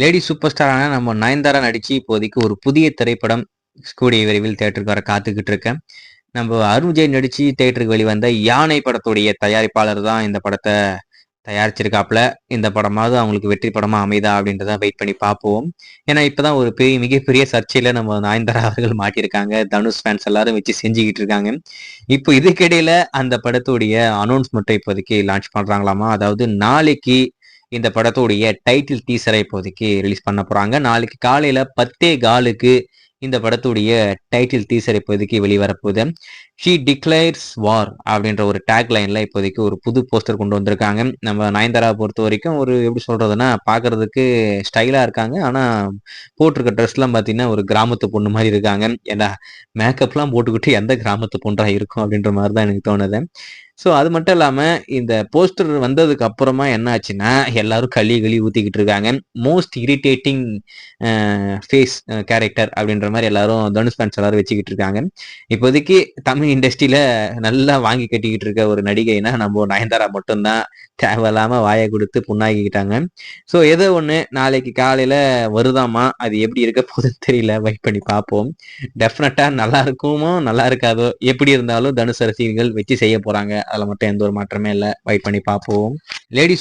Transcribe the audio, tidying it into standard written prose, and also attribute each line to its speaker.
Speaker 1: Lady super ஸ்டாரான நம்ம நயன்தாரா நடிச்சு இப்போதைக்கு ஒரு புதிய திரைப்படம் கூடிய விரைவில் தியேட்டருக்கு வர காத்துக்கிட்டு இருக்கேன். நம்ம அருண் விஜய் நடிச்சு தியேட்டருக்கு வெளிவந்த யானை படத்துடைய தயாரிப்பாளர் தான் இந்த படத்தை தயாரிச்சிருக்காப்புல. இந்த படமாவது அவங்களுக்கு வெற்றி படமா அமைதா அப்படின்றத வெயிட் பண்ணி பார்ப்போம். ஏன்னா இப்பதான் ஒரு மிகப்பெரிய சர்ச்சையில நம்ம நயன்தாரா அவர்கள் மாட்டியிருக்காங்க. தனுஷ் ஃபேன்ஸ் எல்லாரும் வச்சு செஞ்சுக்கிட்டு இருக்காங்க. இப்போ இதுக்கிடையில அந்த படத்துடைய அனௌன்ஸ்மெண்ட்டை இப்போதைக்கு லான்ச் பண்றாங்களாமா. அதாவது நாளைக்கு இந்த படத்துடைய டைட்டில் டீசரை இப்போதைக்கு ரிலீஸ் பண்ண போறாங்க. நாளைக்கு காலையில 10:15க்கு இந்த படத்துடைய டைட்டில் டீசர் இப்போதைக்கு வெளிவரப்போகுது. ஷீ டிக்ளேர்ஸ் வார் அப்படின்ற ஒரு டேக் லைன்ல இப்போதைக்கு ஒரு புது போஸ்டர் கொண்டு வந்திருக்காங்க. நம்ம நயன்தாரா பொறுத்த வரைக்கும் ஒரு எப்படி சொல்றதுன்னா பார்க்கறதுக்கு ஸ்டைலா இருக்காங்க. ஆனா போட்டிருக்க ட்ரெஸ்லாம் பார்த்தீங்கன்னா ஒரு கிராமத்து பொண்ணு மாதிரி இருக்காங்க. ஏன்னா மேக்கப்லாம் போட்டுக்கிட்டு எந்த கிராமத்து பொண்ணா இருக்கும் அப்படின்ற மாதிரி தான் எனக்கு தோணுது. ஸோ அது மட்டும் இல்லாம இந்த போஸ்டர் வந்ததுக்கு அப்புறமா என்ன ஆச்சுன்னா எல்லாரும் களி ஊத்திக்கிட்டு இருக்காங்க. மோஸ்ட் இரிட்டேட்டிங் ஃபேஸ் கேரக்டர் அப்படின்ற மாதிரி எல்லாரும் தனுஷ் ஃபேன்ஸ் எல்லாரும் வச்சுக்கிட்டு இருக்காங்க. இப்போதைக்கு தமிழ் இண்டஸ்ட்ரியில நல்லா வாங்கி கட்டிக்கிட்டு இருக்க ஒரு நடிகைனா நம்ம நயன்தாரா மட்டும்தான். தேவையில்லாம வாயை கொடுத்து புண்ணாக்கிக்கிட்டாங்க. ஸோ ஏதோ ஒன்று நாளைக்கு காலையில வருதாமா, அது எப்படி இருக்க போகுதுன்னு தெரியல. வெயிட் பண்ணி பார்ப்போம். டெஃபினட்டா நல்லா இருக்குமோ நல்லா இருக்காதோ, எப்படி இருந்தாலும் தனுஷ் ரசிகர்கள் வச்சு செய்ய போறாங்க. அதுல மட்டும் எந்த ஒரு மாற்றமே இல்லை. வெயிட் பண்ணி பார்ப்போம். லேடி